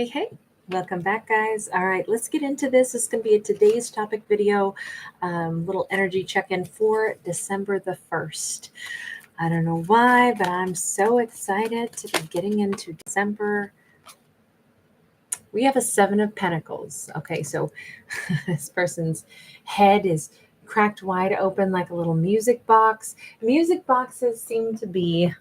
Hey, welcome back, guys. All right, let's get into this. This is going to be a today's topic video, little energy check-in for December the 1st. I don't know why, but I'm so excited to be getting into December. We have a 7 of Pentacles. Okay, so this person's head is cracked wide open like a little music box. Music boxes seem to be...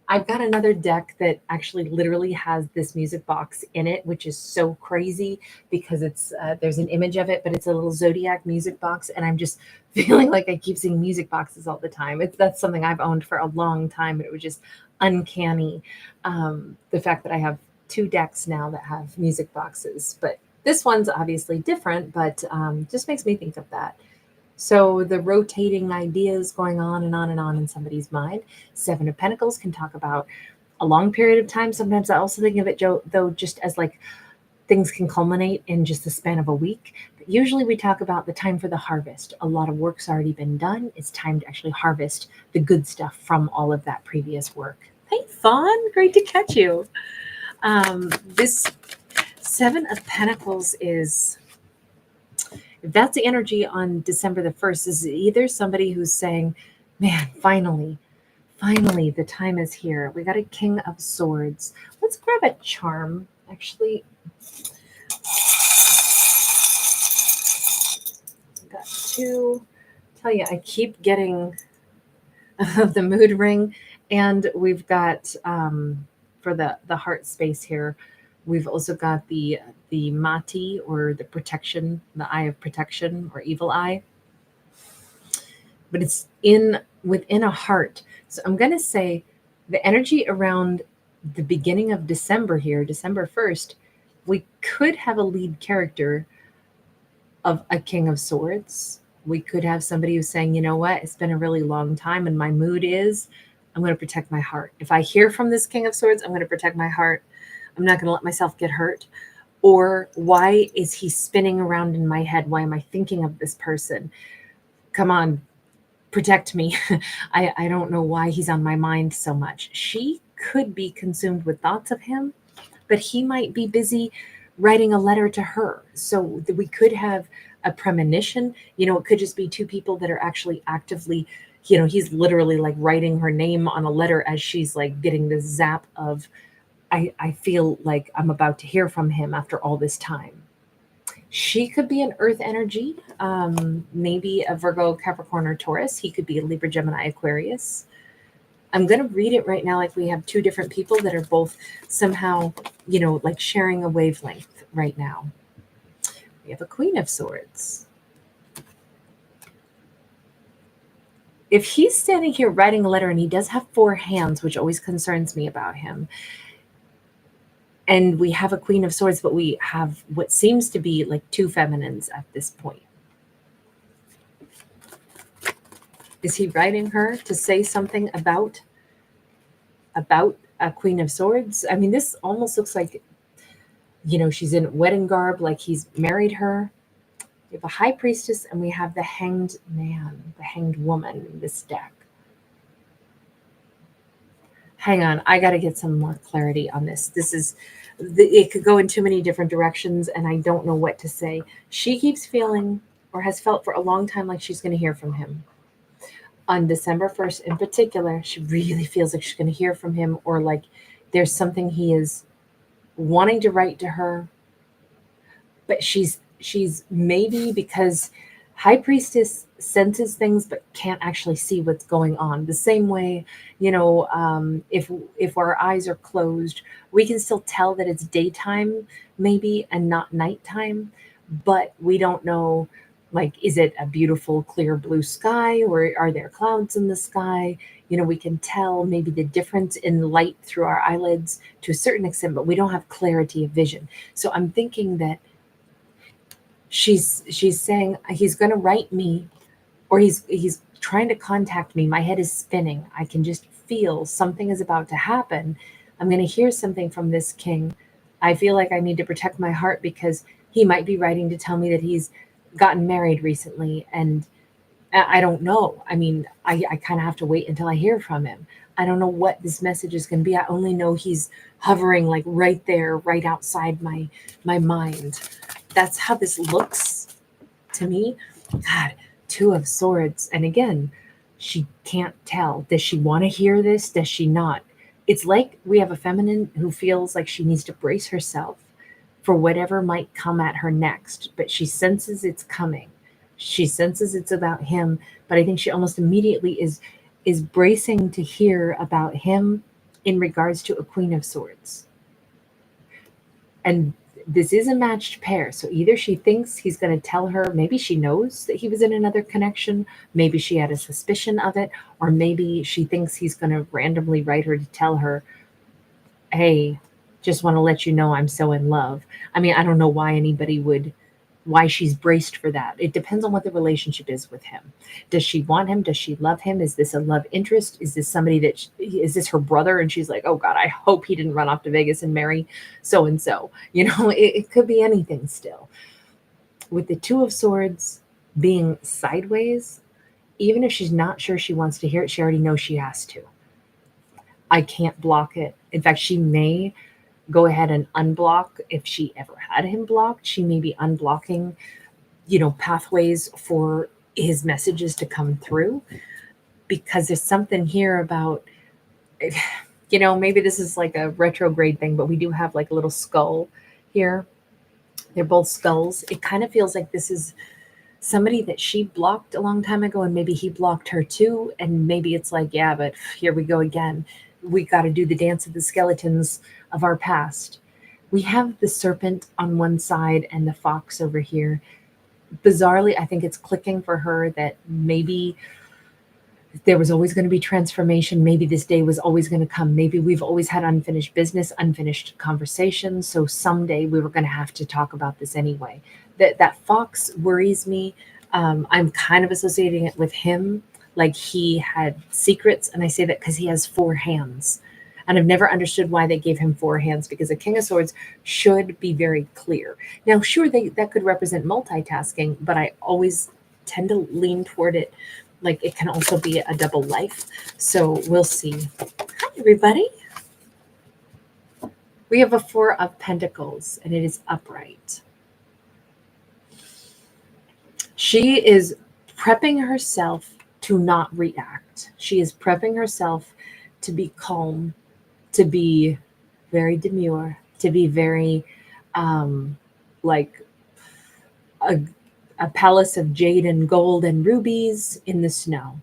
I've got another deck that actually literally has this music box in it, which is so crazy because it's there's an image of it, but it's a little zodiac music box, and I'm just feeling like I keep seeing music boxes all the time. That's something I've owned for a long time, and it was just uncanny. The fact that I have 2 decks now that have music boxes, but this one's obviously different, but just makes me think of that. So the rotating ideas going on and on and on in somebody's mind. 7 of Pentacles can talk about a long period of time. Sometimes I also think of it, though, just as like things can culminate in just the span of a week. But usually we talk about the time for the harvest. A lot of work's already been done. It's time to actually harvest the good stuff from all of that previous work. Hey, Fawn, great to catch you. This 7 of Pentacles is... if that's the energy on December the 1st, is either somebody who's saying, man, finally, the time is here. We got a King of Swords. Let's grab a charm, actually. Got 2. Tell you, I keep getting the mood ring, and we've got, for the heart space here, we've also got the Mati, or the protection, the eye of protection, or evil eye. But it's within a heart. So I'm going to say the energy around the beginning of December here, December 1st, we could have a lead character of a King of Swords. We could have somebody who's saying, you know what, it's been a really long time and my mood is, I'm going to protect my heart. If I hear from this King of Swords, I'm going to protect my heart. I'm not going to let myself get hurt. Or why is he spinning around in my head? Why am I thinking of this person? Come on, protect me. I don't know why he's on my mind so much. She could be consumed with thoughts of him, but he might be busy writing a letter to her. So we could have a premonition. It could just be 2 people that are actually actively, he's literally like writing her name on a letter as she's like getting this zap of, I feel like I'm about to hear from him after all this time. She could be an earth energy, maybe a Virgo, Capricorn, or Taurus. He could be a Libra, Gemini, Aquarius. I'm going to read it right now like we have 2 different people that are both somehow, like sharing a wavelength right now. We have a Queen of Swords. If he's standing here writing a letter, and he does have 4 hands, which always concerns me about him, and we have a Queen of Swords, but we have what seems to be like 2 feminines at this point. Is he writing her to say something about a Queen of Swords? I mean, this almost looks like, she's in wedding garb, like he's married her. We have a High Priestess, and we have the Hanged Man, the Hanged Woman in this deck. Hang on, I got to get some more clarity on this. It could go in too many different directions, and I don't know what to say. She keeps feeling, or has felt for a long time, like she's going to hear from him. On December 1st in particular, she really feels like she's going to hear from him, or like there's something he is wanting to write to her. But she's maybe, because High Priestess senses things but can't actually see what's going on. The same way, if our eyes are closed, we can still tell that it's daytime maybe and not nighttime, but we don't know, like, is it a beautiful clear blue sky, or are there clouds in the sky? We can tell maybe the difference in light through our eyelids to a certain extent, but we don't have clarity of vision. So I'm thinking that she's saying he's going to write me, or he's trying to contact me. My head is spinning. I can just feel something is about to happen. I'm going to hear something from this king. I feel like I need to protect my heart because he might be writing to tell me that he's gotten married recently, and I don't know. I mean, I kind of have to wait until I hear from him. I don't know what this message is going to be. I only know he's hovering like right there, right outside my mind. That's how this looks to me. God, Two of Swords. And again, she can't tell. Does she want to hear this? Does she not? It's like we have a feminine who feels like she needs to brace herself for whatever might come at her next, but she senses it's coming. She senses it's about him, but I think she almost immediately is bracing to hear about him in regards to a Queen of Swords. And this is a matched pair. So either she thinks he's going to tell her, maybe she knows that he was in another connection, maybe she had a suspicion of it, or maybe she thinks he's going to randomly write her to tell her, hey, just want to let you know I'm so in love. I mean, I don't know why she's braced for that. It depends on what the relationship is with him. Does she want him? Does she love him? Is this a love interest? Is this somebody is this her brother? And she's like, oh God, I hope he didn't run off to Vegas and marry so-and-so. It could be anything still. With the Two of Swords being sideways, even if she's not sure she wants to hear it, she already knows she has to. I can't block it. In fact, she may go ahead and unblock. If she ever had him blocked, she may be unblocking, pathways for his messages to come through, because there's something here about, maybe this is like a retrograde thing, but we do have like a little skull here. They're both skulls. It kind of feels like this is somebody that she blocked a long time ago, and maybe he blocked her too. And maybe it's like, yeah, but here we go again. We got to do the dance of the skeletons of our past. We have the serpent on one side and the fox over here. Bizarrely, I think it's clicking for her that maybe there was always going to be transformation. Maybe this day was always going to come. Maybe we've always had unfinished business, unfinished conversations. So someday we were going to have to talk about this anyway. That fox worries me. I'm kind of associating it with him, like he had secrets. And I say that because he has four hands. And I've never understood why they gave him four hands, because a King of Swords should be very clear. Now, sure, that could represent multitasking, but I always tend to lean toward it like it can also be a double life. So we'll see. Hi, everybody. We have a Four of Pentacles, and it is upright. She is prepping herself to not react. She is prepping herself to be calm, to be very demure, to be very like a palace of jade and gold and rubies in the snow.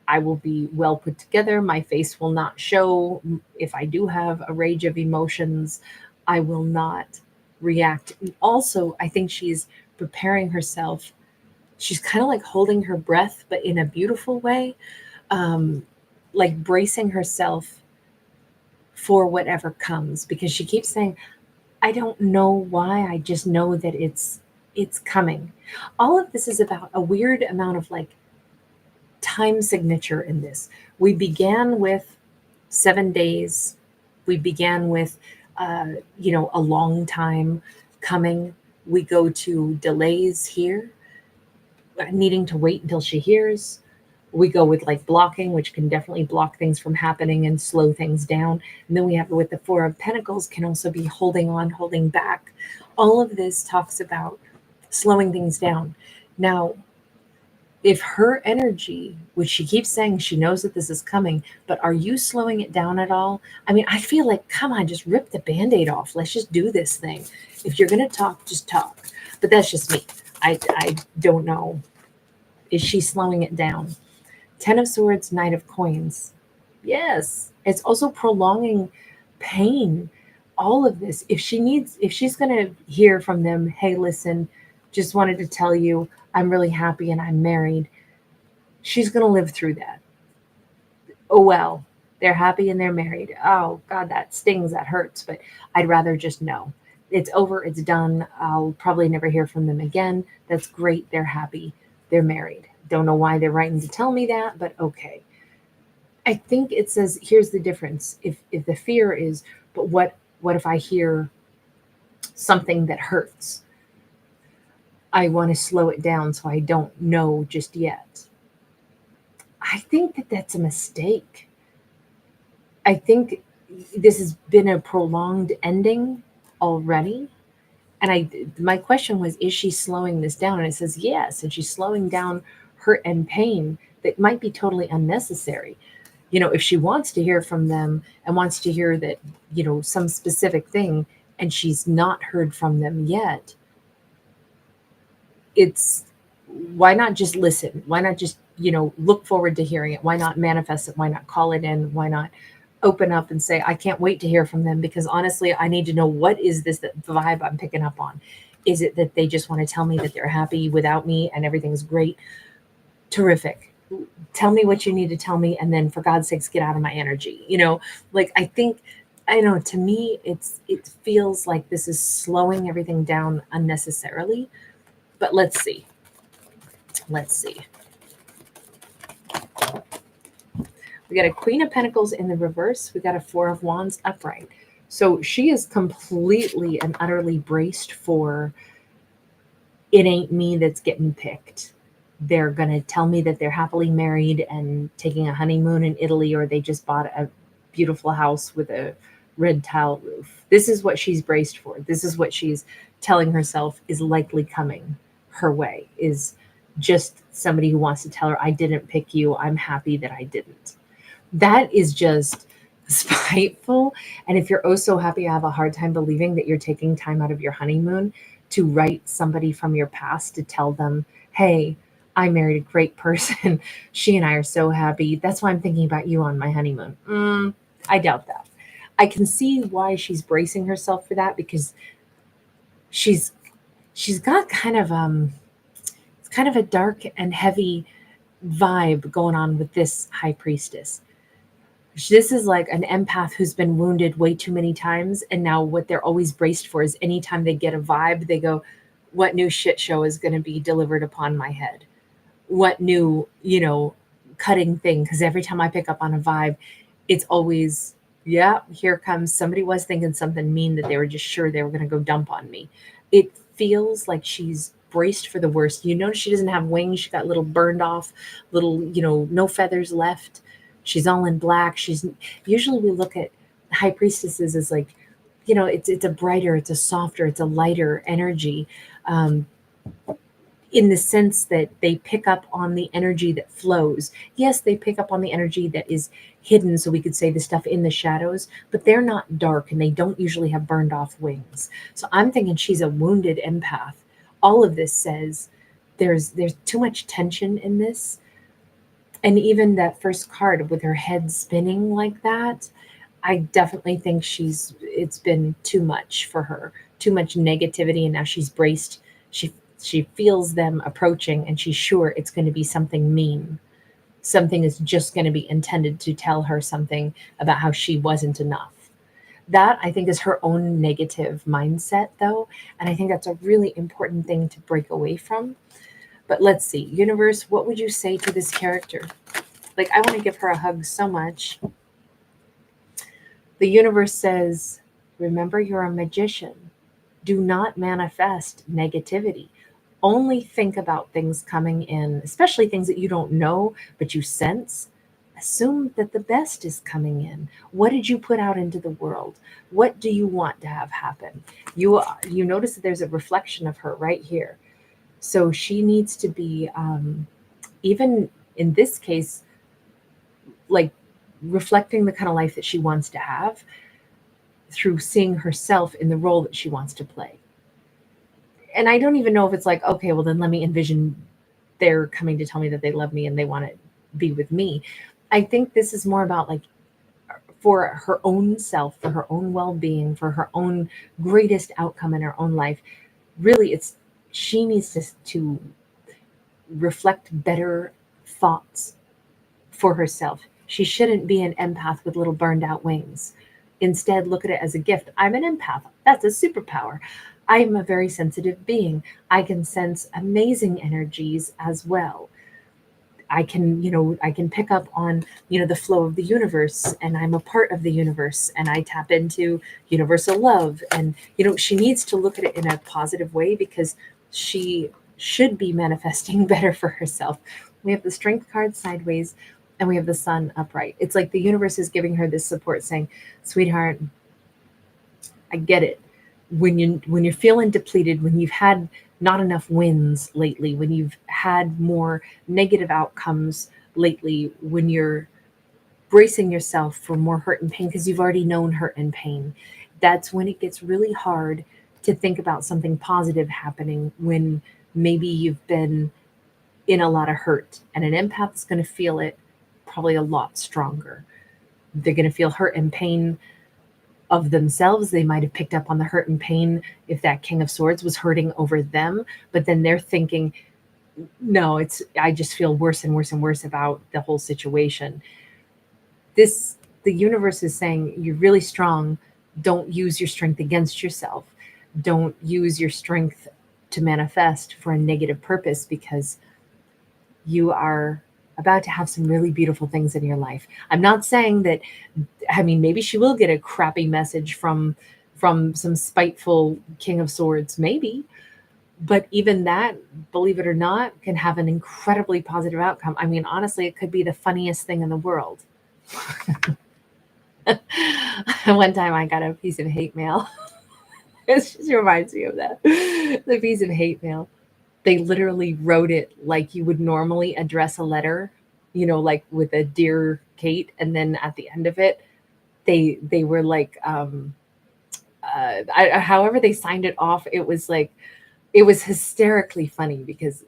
I will be well put together. My face will not show. If I do have a rage of emotions, I will not react. And also, I think she's preparing herself. She's kind of like holding her breath, but in a beautiful way, like bracing herself for whatever comes, because she keeps saying, I don't know why, I just know that it's coming. All of this is about a weird amount of like time signature in this. We began with 7 days. We began with a long time coming. We go to delays here, needing to wait until she hears. We go with like blocking, which can definitely block things from happening and slow things down. And then we have with the Four of Pentacles can also be holding on, holding back. All of this talks about slowing things down. Now, if her energy, which she keeps saying she knows that this is coming, but are you slowing it down at all? I mean, I feel like, come on, just rip the Band-Aid off. Let's just do this thing. If you're going to talk, just talk. But that's just me. I don't know. Is she slowing it down? 10 of Swords, Knight of Coins. Yes. It's also prolonging pain. All of this. If she's going to hear from them, hey, listen, just wanted to tell you I'm really happy and I'm married, she's going to live through that. Oh, well, they're happy and they're married. Oh, God, that stings, that hurts. But I'd rather just know. It's over. It's done. I'll probably never hear from them again. That's great. They're happy. They're married. Don't know why they're writing to tell me that, but okay. I think it says, here's the difference. If the fear is, but what if I hear something that hurts? I want to slow it down so I don't know just yet. I think that that's a mistake. I think this has been a prolonged ending already. And my question was, is she slowing this down? And it says yes. And she's slowing down hurt and pain that might be totally unnecessary. If she wants to hear from them and wants to hear that, some specific thing, and she's not heard from them yet, it's why not just listen? Why not just, look forward to hearing it? Why not manifest it? Why not call it in? Why not open up and say, I can't wait to hear from them, because honestly, I need to know, what is this vibe I'm picking up on? Is it that they just want to tell me that they're happy without me and everything's great? Terrific. Tell me what you need to tell me, and then for God's sakes, get out of my energy. I know, to me, it feels like this is slowing everything down unnecessarily. But let's see. Let's see. We got a Queen of Pentacles in the reverse. We got a Four of Wands upright. So she is completely and utterly braced for, it ain't me that's getting picked. They're going to tell me that they're happily married and taking a honeymoon in Italy, or they just bought a beautiful house with a red tile roof. This is what she's braced for. This is what she's telling herself is likely coming her way, is just somebody who wants to tell her, I didn't pick you. I'm happy that I didn't. That is just spiteful. And if you're oh so happy, I have a hard time believing that you're taking time out of your honeymoon to write somebody from your past to tell them, hey, I married a great person. She and I are so happy. That's why I'm thinking about you on my honeymoon. I doubt that. I can see why she's bracing herself for that, because she's got kind of a dark and heavy vibe going on with this high priestess. This is like an empath who's been wounded way too many times, and now what they're always braced for is anytime they get a vibe, they go, what new shit show is going to be delivered upon my head? What new, cutting thing? Because every time I pick up on a vibe, it's always, yeah, here comes somebody was thinking something mean that they were just sure they were going to go dump on me. It feels like she's braced for the worst. You notice she doesn't have wings. She got little burned off, little, no feathers left. She's all in black. Usually we look at high priestesses as like, it's a brighter, it's a softer, it's a lighter energy. In the sense that they pick up on the energy that flows. Yes, they pick up on the energy that is hidden, so we could say the stuff in the shadows, but they're not dark, and they don't usually have burned off wings. So I'm thinking she's a wounded empath. All of this says there's too much tension in this. And even that first card with her head spinning like that, I definitely think it's been too much for her, too much negativity, and now she's braced. She feels them approaching, and she's sure it's going to be something mean. Something is just going to be intended to tell her something about how she wasn't enough. That, I think, is her own negative mindset, though. And I think that's a really important thing to break away from. But let's see. Universe, what would you say to this character? Like, I want to give her a hug so much. The universe says, remember, you're a magician. Do not manifest negativity. Only think about things coming in, especially things that you don't know, but you sense. Assume that the best is coming in. What did you put out into the world? What do you want to have happen? You notice that there's a reflection of her right here. So she needs to be, even in this case, like reflecting the kind of life that she wants to have through seeing herself in the role that she wants to play. And I don't even know if it's like, okay, well then let me envision they're coming to tell me that they love me and they want to be with me. I think this is more about like for her own self, for her own well-being, for her own greatest outcome in her own life. Really, she needs to reflect better thoughts for herself. She shouldn't be an empath with little burned out wings. Instead, look at it as a gift. I'm an empath. That's a superpower. I am a very sensitive being. I can sense amazing energies as well. I can pick up on, the flow of the universe, and I'm a part of the universe, and I tap into universal love. And, she needs to look at it in a positive way, because she should be manifesting better for herself. We have the Strength card sideways. and we have the sun upright. It's like the universe is giving her this support saying, sweetheart, I get it. When you're feeling depleted, when you've had not enough wins lately, when you've had more negative outcomes lately, when you're bracing yourself for more hurt and pain because you've already known hurt and pain, that's when it gets really hard to think about something positive happening when maybe you've been in a lot of hurt. And an empath is going to feel it probably a lot stronger. They're going to feel hurt and pain of themselves. They might have picked up on the hurt and pain if that King of Swords was hurting over them, but then they're thinking, no, I just feel worse and worse and worse about the whole situation. The universe is saying, you're really strong. Don't use your strength against yourself. Don't use your strength to manifest for a negative purpose, because you are about to have some really beautiful things in your life. I'm not saying that, I mean, maybe she will get a crappy message from some spiteful King of Swords, maybe. But even that, believe it or not, can have an incredibly positive outcome. I mean, honestly, it could be the funniest thing in the world. One time I got a piece of hate mail. It just reminds me of that. The piece of hate mail. They literally wrote it like you would normally address a letter, like with a dear Kate. And then at the end of it, they were like, however they signed it off, it was like, it was hysterically funny because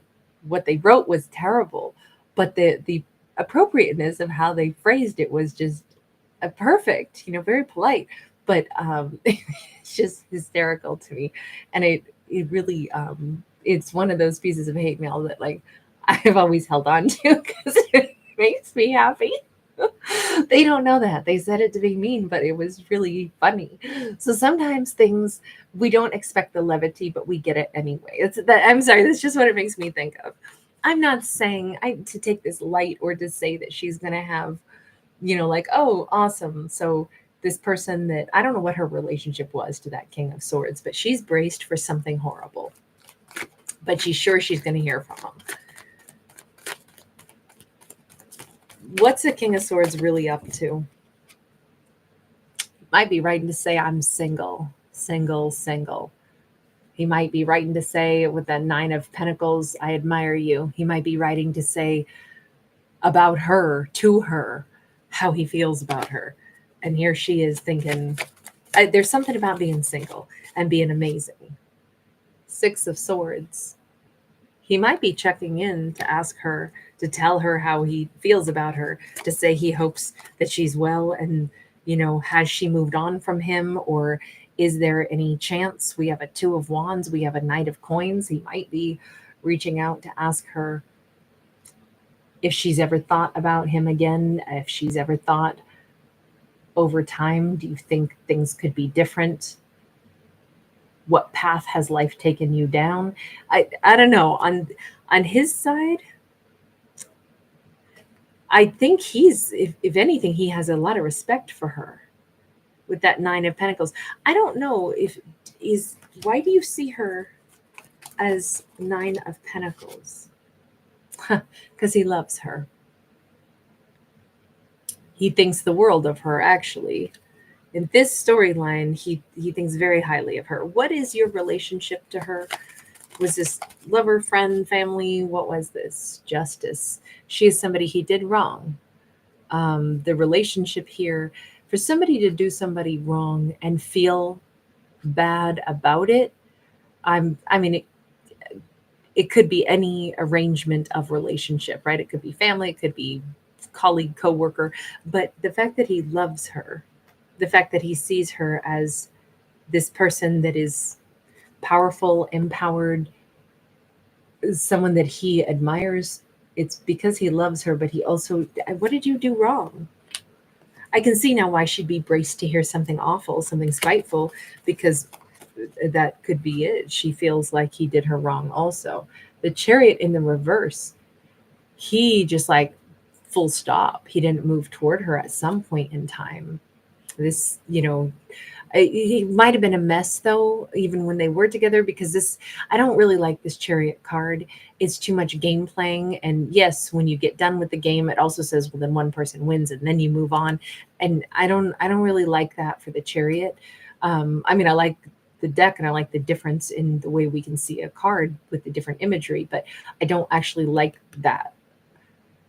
what they wrote was terrible, but the appropriateness of how they phrased it was just perfect, very polite, but it's just hysterical to me. And it really, it's one of those pieces of hate mail that like I've always held on to because it makes me happy. They don't know that. They said it to be mean, but it was really funny. So sometimes things, we don't expect the levity, but we get it anyway. I'm sorry, that's just what it makes me think of. I'm not saying to take this light or to say that she's going to have, like, oh, awesome. So this person that, I don't know what her relationship was to that King of Swords, but she's braced for something horrible. But she's sure she's going to hear from him. What's the King of Swords really up to? Might be writing to say, I'm single. He might be writing to say with the Nine of Pentacles, I admire you. He might be writing to say about her, to her, how he feels about her. And here she is thinking, there's something about being single and being amazing. Six of Swords. He might be checking in to ask her, to tell her how he feels about her, to say he hopes that she's well and, has she moved on from him, or is there any chance? We have a Two of Wands. We have a Knight of Coins. He might be reaching out to ask her if she's ever thought about him again, if she's ever thought over time, do you think things could be different? What path has life taken you down? I don't know. On his side, I think if anything, he has a lot of respect for her with that Nine of Pentacles. I don't know why do you see her as Nine of Pentacles? Because he loves her. He thinks the world of her, actually. In this storyline, he thinks very highly of her. What is your relationship to her? Was this lover, friend, family? What was this? Justice. She is somebody he did wrong. The relationship here, for somebody to do somebody wrong and feel bad about it, it could be any arrangement of relationship, right? It could be family, it could be colleague, coworker, but the fact that he loves her, the fact that he sees her as this person that is powerful, empowered, someone that he admires, it's because he loves her, but he also, what did you do wrong? I can see now why she'd be braced to hear something awful, something spiteful, because that could be it. She feels like he did her wrong also. The Chariot in the reverse, he just like full stop. He didn't move toward her at some point in time. This, He might have been a mess though, even when they were together, because I don't really like this Chariot card. It's too much game playing. And yes, when you get done with the game, it also says, well, then one person wins and then you move on. And I don't really like that for the Chariot. I mean, I like the deck and I like the difference in the way we can see a card with the different imagery, but I don't actually like that.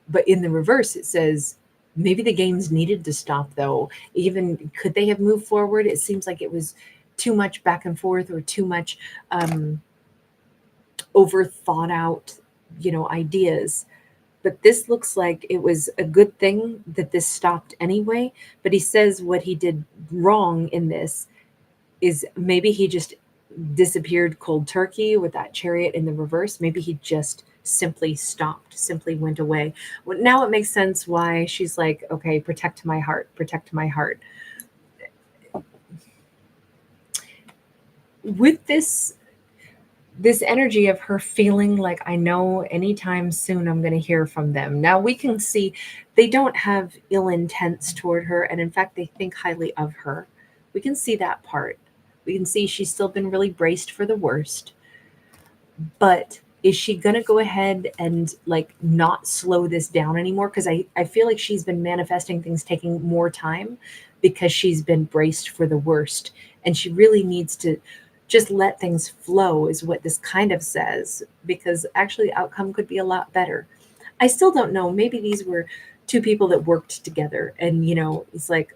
But in the reverse, it says maybe the games needed to stop though. Even could they have moved forward? It seems like it was too much back and forth or too much over thought out, ideas. But this looks like it was a good thing that this stopped anyway. But he says what he did wrong in this is maybe he just disappeared cold turkey with that Chariot in the reverse. Maybe he just simply stopped, simply went away. Well, now it makes sense why she's like, okay, protect my heart, protect my heart. With this energy of her feeling like, I know anytime soon I'm going to hear from them. Now we can see they don't have ill intents toward her. And in fact, they think highly of her. We can see that part. We can see she's still been really braced for the worst. But is she going to go ahead and like not slow this down anymore? Because I feel like she's been manifesting things taking more time because she's been braced for the worst. And she really needs to just let things flow, is what this kind of says, because actually the outcome could be a lot better. I still don't know. Maybe these were two people that worked together and, it's like,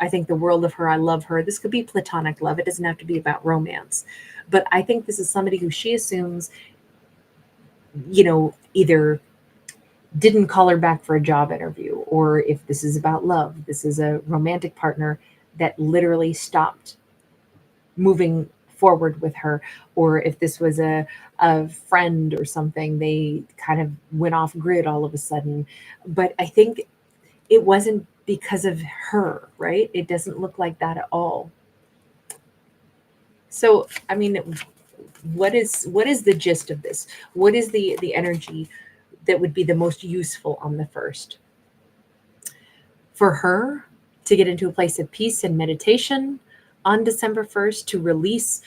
I think the world of her, I love her. This could be platonic love. It doesn't have to be about romance. But I think this is somebody who she assumes, either didn't call her back for a job interview, or if this is about love, this is a romantic partner that literally stopped moving forward with her, or if this was a friend or something, they kind of went off grid all of a sudden. But I think it wasn't because of her, right? It doesn't look like that at all. So, I mean, what is the gist of this? What is the energy that would be the most useful on the first? For her to get into a place of peace and meditation on December 1st, to release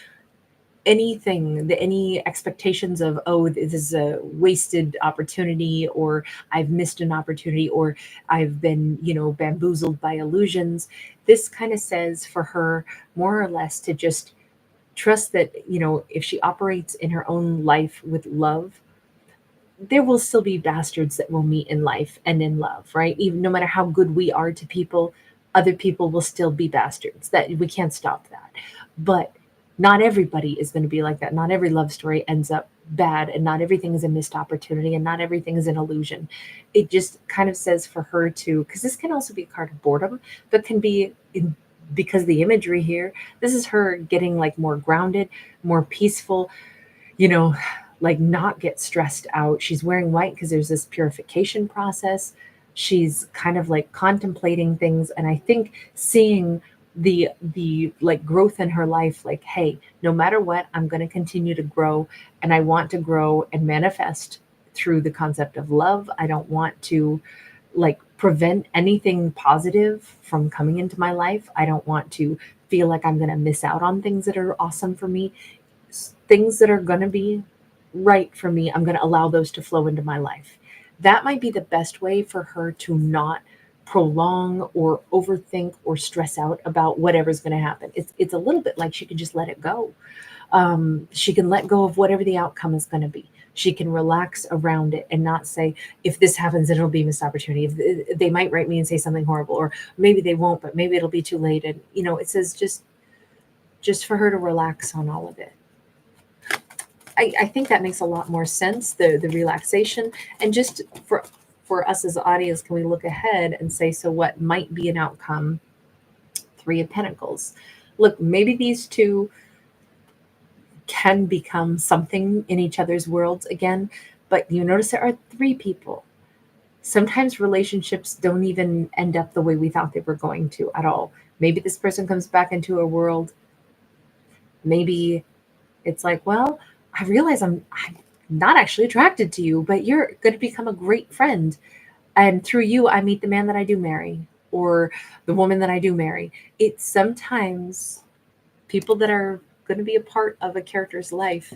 any expectations of, oh, this is a wasted opportunity, or I've missed an opportunity, or I've been bamboozled by illusions. This kind of says for her more or less to just trust that if she operates in her own life with love, there will still be bastards that will meet in life and in love, right? Even no matter how good we are to people, other people will still be bastards. That we can't stop that. But not everybody is going to be like that. Not every love story ends up bad, and not everything is a missed opportunity, and not everything is an illusion. It just kind of says for her to, because this can also be a card of boredom, but can be because the imagery here, this is her getting like more grounded, more peaceful, you know, like not get stressed out. She's wearing white because there's this purification process. She's kind of like contemplating things, and I think seeing the like growth in her life, like, hey, no matter what, I'm going to continue to grow, and I want to grow and manifest through the concept of love. I don't want to like prevent anything positive from coming into my life. I don't want to feel like I'm going to miss out on things that are awesome for me. Things that are going to be right for me, I'm going to allow those to flow into my life. That might be the best way for her to not prolong or overthink or stress out about whatever's going to happen. It's a little bit like she can just let it go. She can let go of whatever the outcome is going to be. She can relax around it and not say, if this happens, it'll be a missed opportunity. If they might write me and say something horrible, or maybe they won't, but maybe it'll be too late. And, it says just for her to relax on all of it. I think that makes a lot more sense, the relaxation. And just for us as an audience, can we look ahead and say, so what might be an outcome? Three of Pentacles. Look, maybe these two can become something in each other's worlds again, but you notice there are three people. Sometimes relationships don't even end up the way we thought they were going to at all. Maybe this person comes back into a world. Maybe it's like, well, I realize I'm not actually attracted to you, but you're going to become a great friend. And through you, I meet the man that I do marry, or the woman that I do marry. It sometimes people that are going to be a part of a character's life.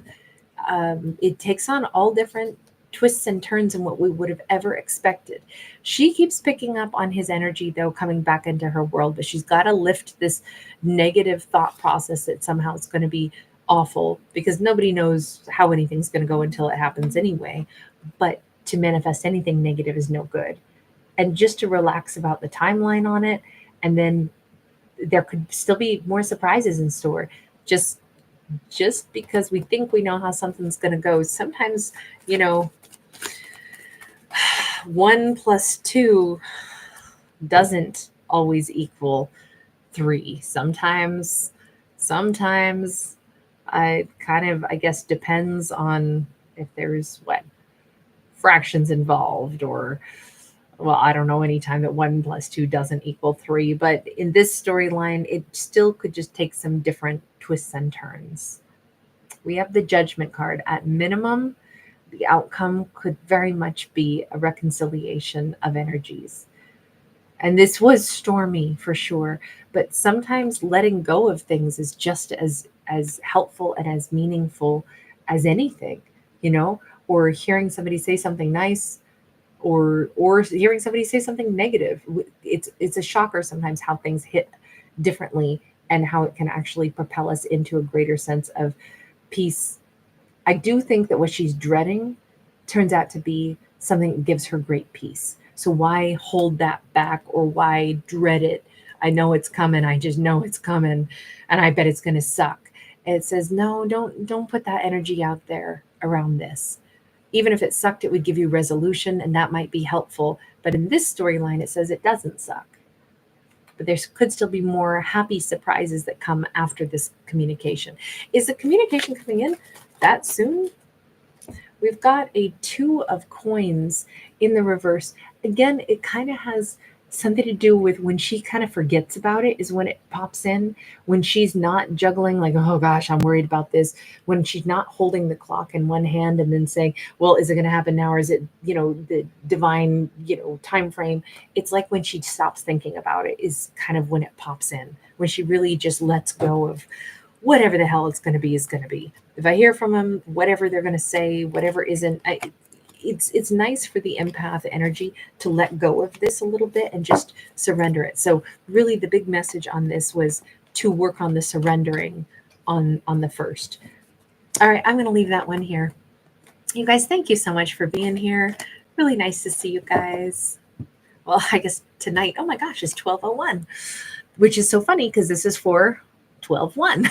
It takes on all different twists and turns in what we would have ever expected. She keeps picking up on his energy, though, coming back into her world, but she's got to lift this negative thought process that somehow it's going to be awful, because nobody knows how anything's going to go until it happens anyway. But to manifest anything negative is no good. And just to relax about the timeline on it, and then there could still be more surprises in store. Just because we think we know how something's going to go, sometimes, 1 + 2 doesn't always equal 3. Sometimes I guess depends on if there's fractions involved, or, well, I don't know, any time that 1 + 2 doesn't equal 3. But in this storyline, it still could just take some different twists and turns. We have the Judgment card. At minimum, the outcome could very much be a reconciliation of energies. And this was stormy for sure, but sometimes letting go of things is just as helpful and as meaningful as anything, or hearing somebody say something nice, or hearing somebody say something negative. It's a shocker sometimes how things hit differently, and how it can actually propel us into a greater sense of peace. I do think that what she's dreading turns out to be something that gives her great peace. So why hold that back, or why dread it? I know it's coming. I just know it's coming, and I bet it's going to suck. And it says, no, don't put that energy out there around this. Even if it sucked, it would give you resolution, and that might be helpful. But in this storyline, it says it doesn't suck. But there could still be more happy surprises that come after this communication. Is the communication coming in that soon? We've got a 2 of coins in the reverse. Again, it kind of has something to do with when she kind of forgets about it, is when it pops in, when she's not juggling, like, oh gosh, I'm worried about this, when she's not holding the clock in one hand and then saying, well, is it going to happen now, or is it, the divine, time frame? It's like when she stops thinking about it is kind of when it pops in, when she really just lets go of whatever the hell it's going to be is going to be. If I hear from them, whatever they're going to say, whatever isn't, it's nice for the empath energy to let go of this a little bit and just surrender it. So really the big message on this was to work on the surrendering on the first. All right, I'm going to leave that one here. You guys, thank you so much for being here. Really nice to see you guys. Well, I guess tonight, oh my gosh, it's 12:01, which is so funny because this is for 12:01.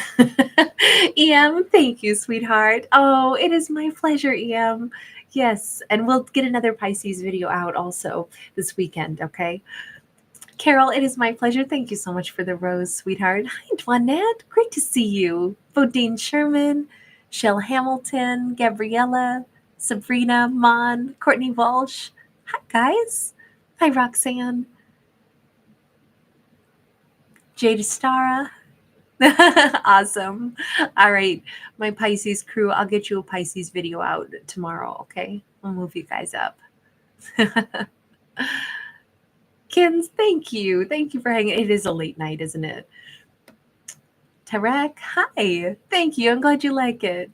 EM, thank you, sweetheart. Oh, it is my pleasure, EM. Yes, and we'll get another Pisces video out also this weekend, okay? Carol, it is my pleasure. Thank you so much for the rose, sweetheart. Hi, Dwanette. Great to see you. Bodine Sherman, Shell Hamilton, Gabriella, Sabrina, Mon, Courtney Walsh. Hi, guys. Hi, Roxanne. Jade Stara. Awesome. All right, my Pisces crew, I'll get you a Pisces video out tomorrow, okay? I'll move you guys up. Kins, thank you. Thank you for hanging. It is a late night, isn't it? Tarek, hi. Thank you. I'm glad you like it.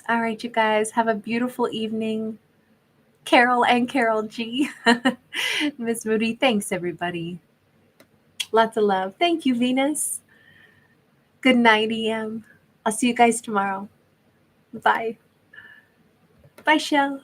All right, you guys, have a beautiful evening. Carol and Carol G. Miss Moody, thanks, everybody. Lots of love. Thank you, Venus. Good night, EM. I'll see you guys tomorrow. Bye. Bye, Shell.